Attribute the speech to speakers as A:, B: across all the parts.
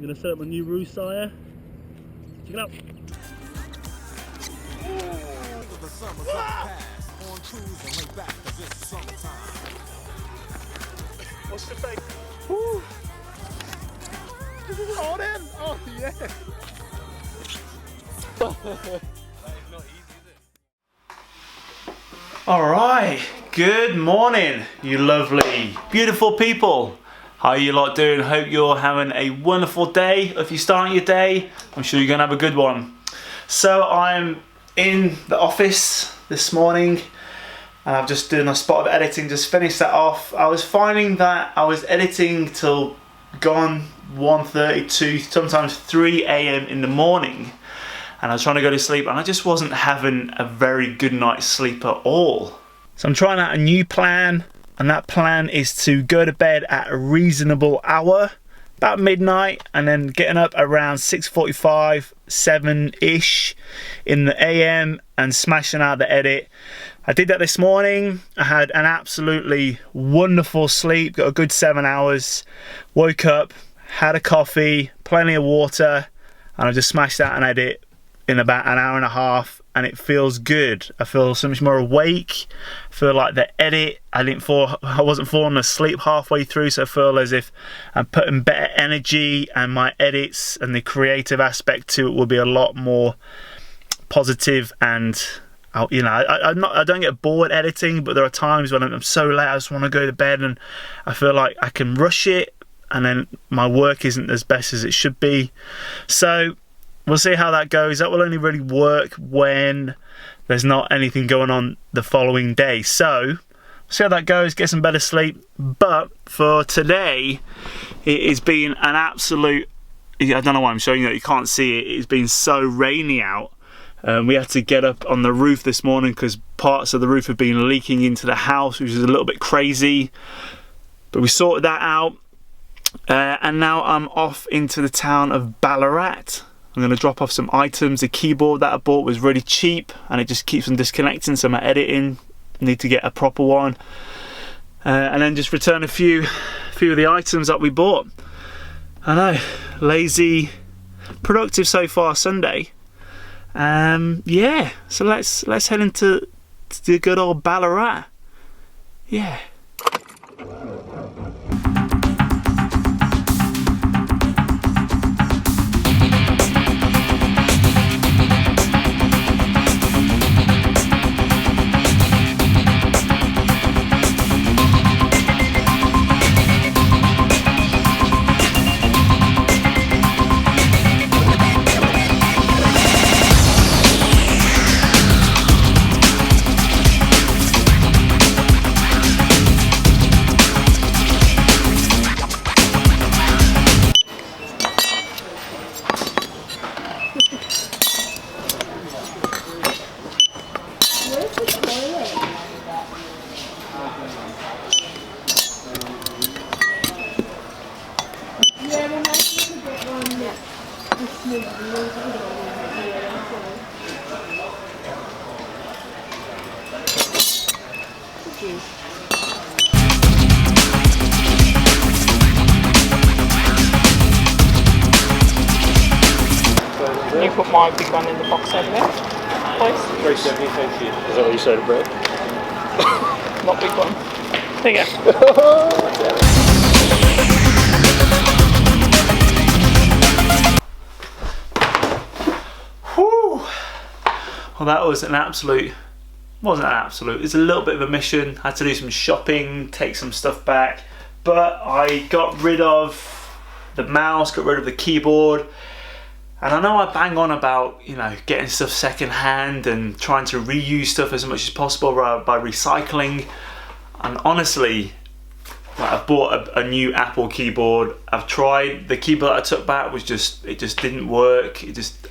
A: I'm going to set up my new roost sire. Check it out. What's the thing? Woo. Hold in! Oh yeah! Alright, good morning, you lovely, beautiful people. How are you lot doing? Hope you're having a wonderful day. If you're starting your day, I'm sure you're going to have a good one. So I'm in the office this morning and I've just done a spot of editing, just finished that off. I was finding that I was editing till gone 1:30 to sometimes 3 a.m. in the morning, and I was trying to go to sleep and I just wasn't having a very good night's sleep at all. So I'm trying out a new plan, and that plan is to go to bed at a reasonable hour, about midnight, and then getting up around 6:45, 7-ish in the AM and smashing out the edit. I did that this morning. I had an absolutely wonderful sleep, got a good 7 hours, woke up, had a coffee, plenty of water, and I just smashed out an edit in about an hour and a half, and it feels good. I feel so much more awake. I feel like the edit, I wasn't falling asleep halfway through, so I feel as if I'm putting better energy, and my edits and the creative aspect to it will be a lot more positive. And I don't get bored editing, but there are times when I'm so late I just want to go to bed and I feel like I can rush it, and then my work isn't as best as it should be. So we'll see how that goes. That will only really work when there's not anything going on the following day. So we'll see how that goes, get some better sleep. But for today, it has been an absolute, I don't know why I'm showing you that, you can't see it. It's been so rainy out. We had to get up on the roof this morning because parts of the roof have been leaking into the house, which is a little bit crazy. But we sorted that out. And now I'm off into the town of Ballarat. I'm going to drop off some items. The keyboard that I bought was really cheap and it just keeps on disconnecting, so my editing, I need to get a proper one. And then just return a few of the items that we bought. I know, lazy, productive so far Sunday. Yeah, so let's head into the good old Ballarat. Yeah.
B: Can you put my big one in the box over there, please?
A: 370, thank you. Is that what you said, Brett?
B: Not big one. There you go.
A: Whew. Well, that was an absolute, wasn't an absolute, it's a little bit of a mission. I had to do some shopping, take some stuff back, but I got rid of the mouse, got rid of the keyboard. And I know I bang on about, you know, getting stuff secondhand and trying to reuse stuff as much as possible by recycling. And honestly, like, I've bought a new Apple keyboard. I've tried, the keyboard that I took back was just, it just didn't work.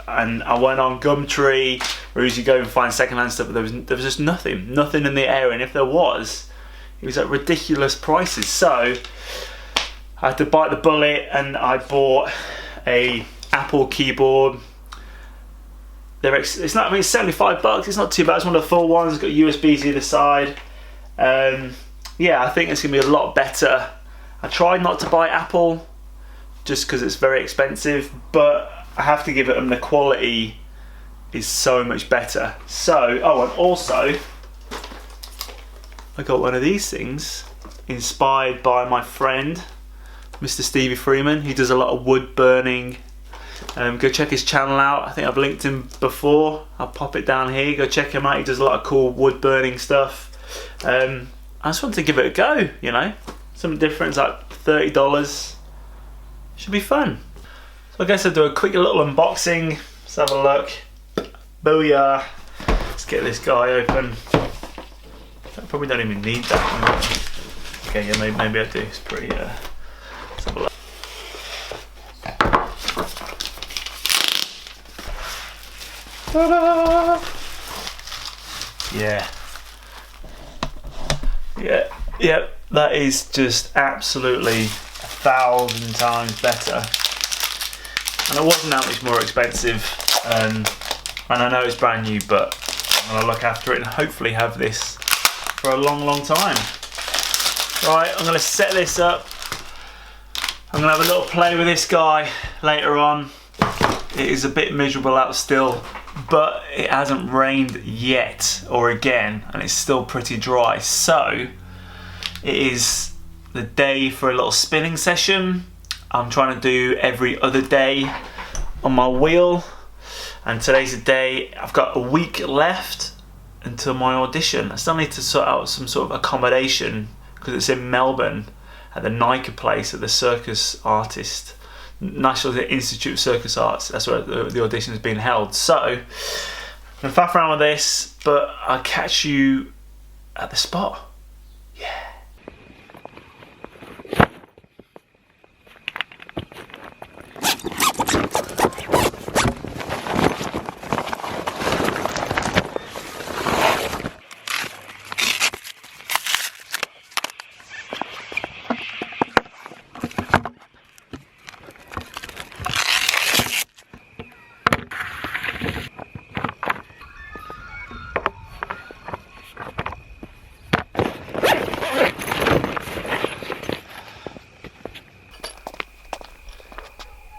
A: And I went on Gumtree, where you usually go and find secondhand stuff, but there was just nothing in the area. And if there was, it was at ridiculous prices. So I had to bite the bullet and I bought a Apple keyboard. It's not, I mean, it's $75. It's not too bad. It's one of the full ones. It's got USBs either side. Yeah, I think it's gonna be a lot better. I tried not to buy Apple just because it's very expensive, but I have to give it them, the quality is so much better. So, oh, and also I got one of these things inspired by my friend Mr. Stevie Freeman. He does a lot of wood burning. Go check his channel out. I think I've linked him before. I'll pop it down here. Go check him out. He does a lot of cool wood burning stuff. I just want to give it a go, you know. Something different. It's like $30. Should be fun. So I guess I'll do a quick little unboxing. Let's have a look. Booyah. Let's get this guy open. I probably don't even need that. Okay, yeah, maybe I do. It's pretty, let's have a look. Ta-da! Yeah, that is just absolutely 1,000 times better. And it wasn't that much more expensive. And I know it's brand new, but I'm gonna look after it and hopefully have this for a long, long time. Right, I'm gonna set this up. I'm gonna have a little play with this guy later on. It is a bit miserable out still, but it hasn't rained yet or again, and it's still pretty dry. So it is the day for a little spinning session. I'm trying to do every other day on my wheel, and today's the day. I've got a week left until my audition. I still need to sort out some sort of accommodation because it's in Melbourne at the Nike place at the circus artist, National Institute of Circus Arts. That's where the audition is being held. So I'm gonna faff around with this, but I'll catch you at the spot. Yeah.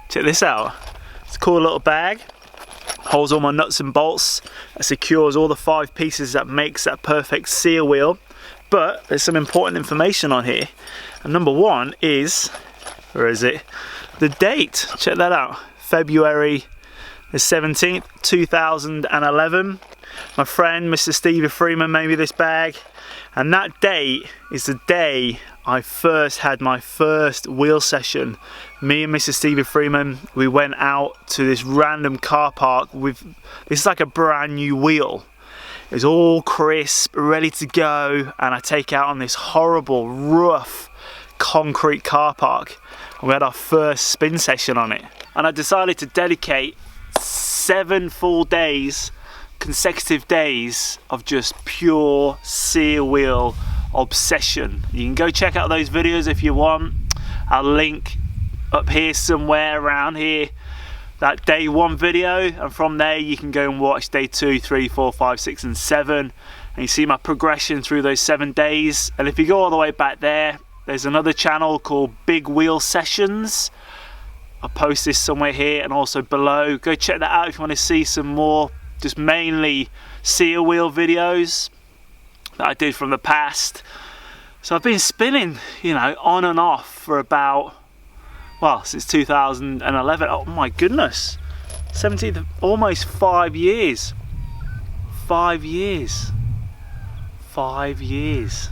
A: Check this out. It's a cool little bag. Holds all my nuts and bolts. It secures all the 5 pieces that makes that perfect seal wheel. But there's some important information on here. And number 1 is, where is it? The date. Check that out. February the 17th, 2011. My friend, Mr. Stevie Freeman, made me this bag. And that date is the day I first had my first wheel session. Me and Mr. Stevie Freeman, we went out to this random car park with, this is like a brand new wheel. It was all crisp, ready to go, and I take out on this horrible, rough, concrete car park. And we had our first spin session on it. And I decided to dedicate 7 full days, consecutive days of just pure seal wheel obsession. You can go check out those videos if you want. I'll link up here somewhere around here that day 1 video, and from there you can go and watch day 2, 3, 4, 5, 6 and 7, and you see my progression through those 7 days. And if you go all the way back there, there's another channel called Big Wheel Sessions. I'll post this somewhere here and also below. Go check that out if you want to see some more just mainly seal wheel videos that I did from the past. So I've been spinning, you know, on and off for about, well, since 2011. Oh my goodness, 17th, almost 5 years. 5 years. 5 years.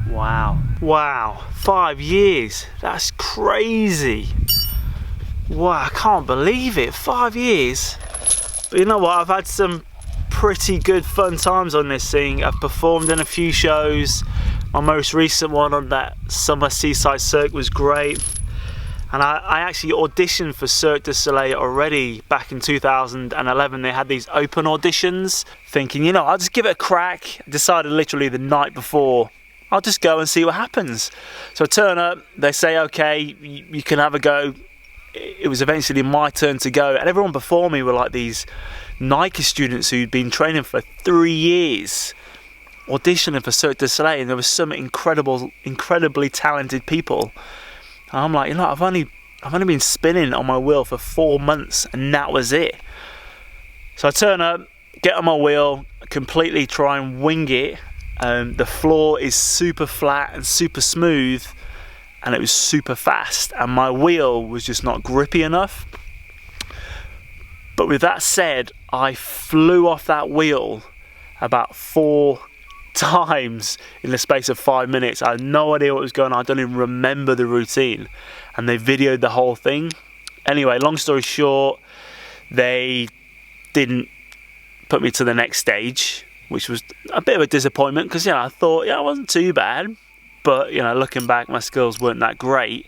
A: Wow. Wow, 5 years. That's crazy. Wow, I can't believe it. 5 years. But you know what? I've had some pretty good fun times on this thing. I've performed in a few shows. My most recent one on that summer seaside cirque was great. And I actually auditioned for Cirque du Soleil already back in 2011. They had these open auditions, thinking, you know, I'll just give it a crack. I decided literally the night before, I'll just go and see what happens. So I turn up, they say, okay, you can have a go. It was eventually my turn to go, and everyone before me were like these Nike students who'd been training for 3 years, auditioning for Cirque du Soleil, and there was some incredibly talented people. And I'm like, you know, I've only I've only been spinning on my wheel for 4 months, and that was it. So I turn up, get on my wheel, completely try and wing it. The floor is super flat and super smooth, and it was super fast, and my wheel was just not grippy enough. But with that said, I flew off that wheel about 4 times in the space of 5 minutes. I had no idea what was going on. I don't even remember the routine, and they videoed the whole thing. Anyway, long story short, they didn't put me to the next stage, which was a bit of a disappointment, because I thought it wasn't too bad, but looking back, my skills weren't that great.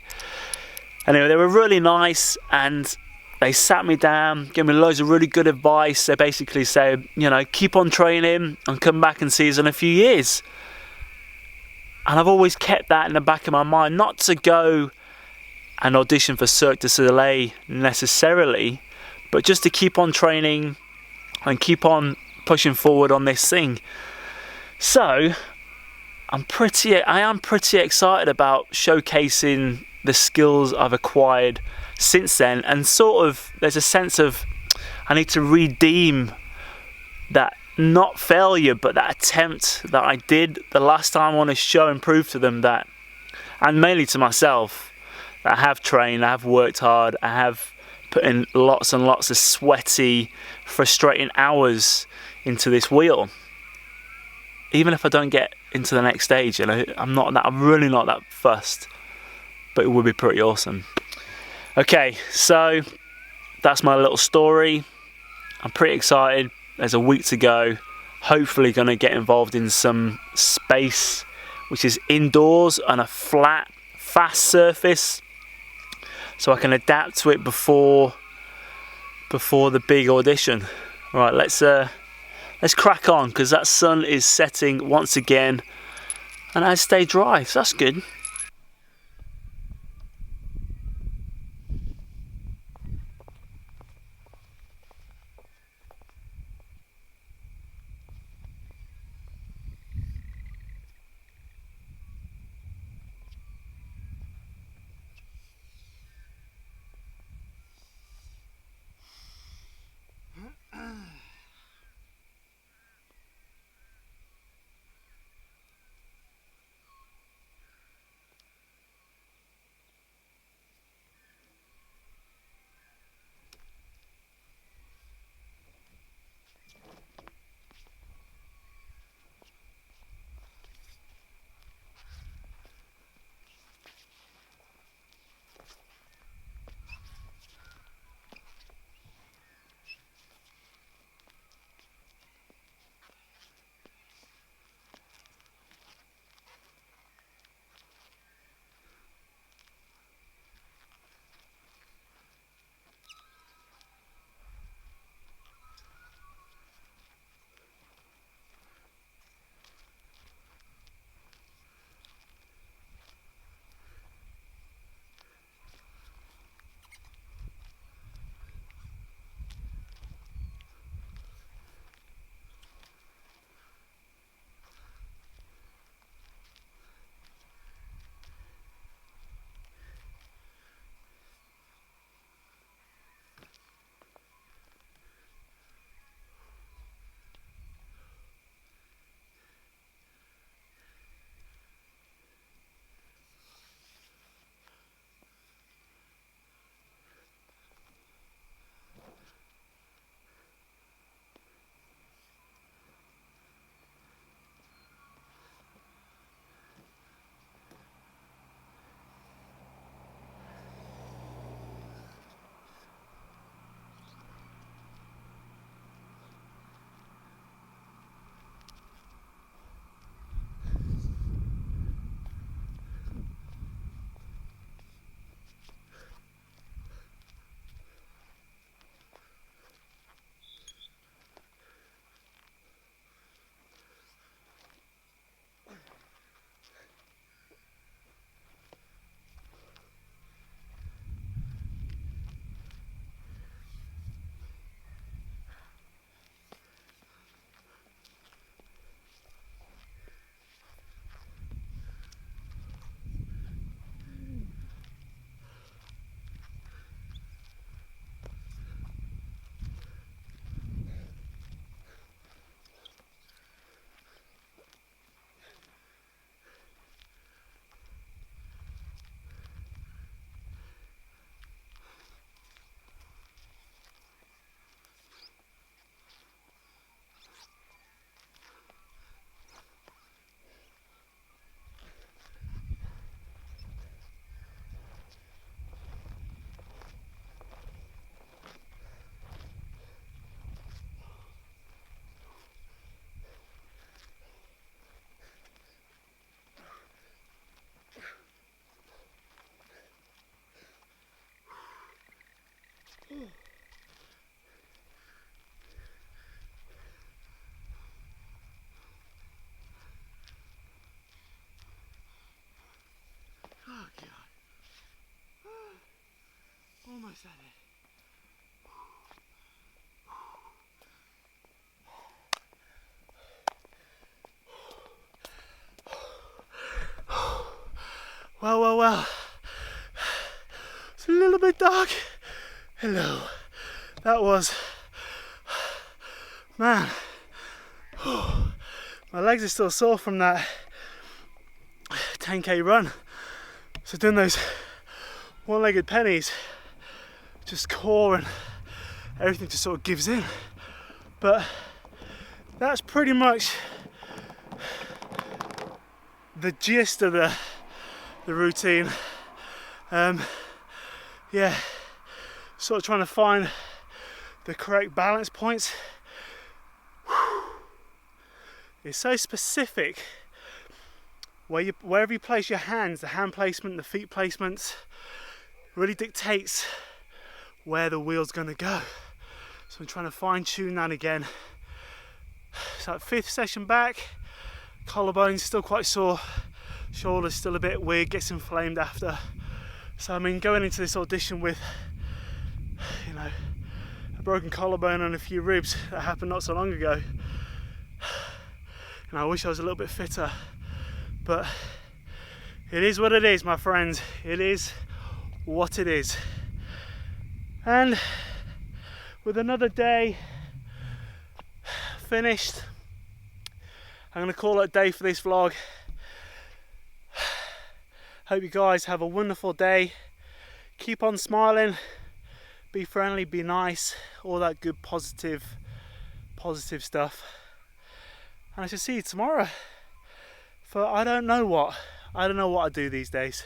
A: Anyway, they were really nice, and they sat me down, gave me loads of really good advice. They basically said, keep on training and come back and see us in a few years. And I've always kept that in the back of my mind, not to go and audition for Cirque du Soleil necessarily, but just to keep on training and keep on pushing forward on this thing. So I am pretty excited about showcasing the skills I've acquired since then, and sort of there's a sense of I need to redeem that, not failure, but that attempt that I did the last time. I want to show and prove to them that, and mainly to myself, that I have trained, I have worked hard, I have put in lots and lots of sweaty, frustrating hours into this wheel. Even if I don't get into the next stage, I'm really not that fussed, but it would be pretty awesome. Okay, so that's my little story. I'm pretty excited. There's a week to go. Hopefully going to get involved in some space which is indoors on a flat, fast surface, so I can adapt to it before the big audition. Right, let's crack on, because that sun is setting once again, and I stay dry, so that's good. Almost at it. Well. It's a little bit dark. Hello. That was, man. My legs are still sore from that 10k run. So doing those one-legged pennies, just core and everything just sort of gives in. But that's pretty much the gist of the routine. Yeah, sort of trying to find the correct balance points. It's so specific. Wherever you place your hands, the hand placement, the feet placements, really dictates where the wheel's going to go. So I'm trying to fine tune that again. So 5th session back, collarbone's still quite sore, shoulders still a bit weird, gets inflamed after. So I mean, going into this audition with, you know, a broken collarbone and a few ribs that happened not so long ago. And I wish I was a little bit fitter, but it is what it is, my friends. It is what it is. And with another day finished, I'm going to call it a day for this vlog. Hope you guys have a wonderful day. Keep on smiling, be friendly, be nice, all that good positive stuff. And I shall see you tomorrow for I don't know what I do these days.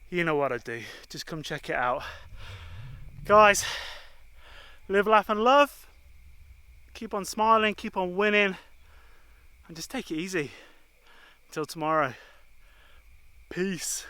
A: You know what I do, just come check it out. Guys, live, laugh and love. Keep on smiling, keep on winning, and just take it easy. Until tomorrow. Peace.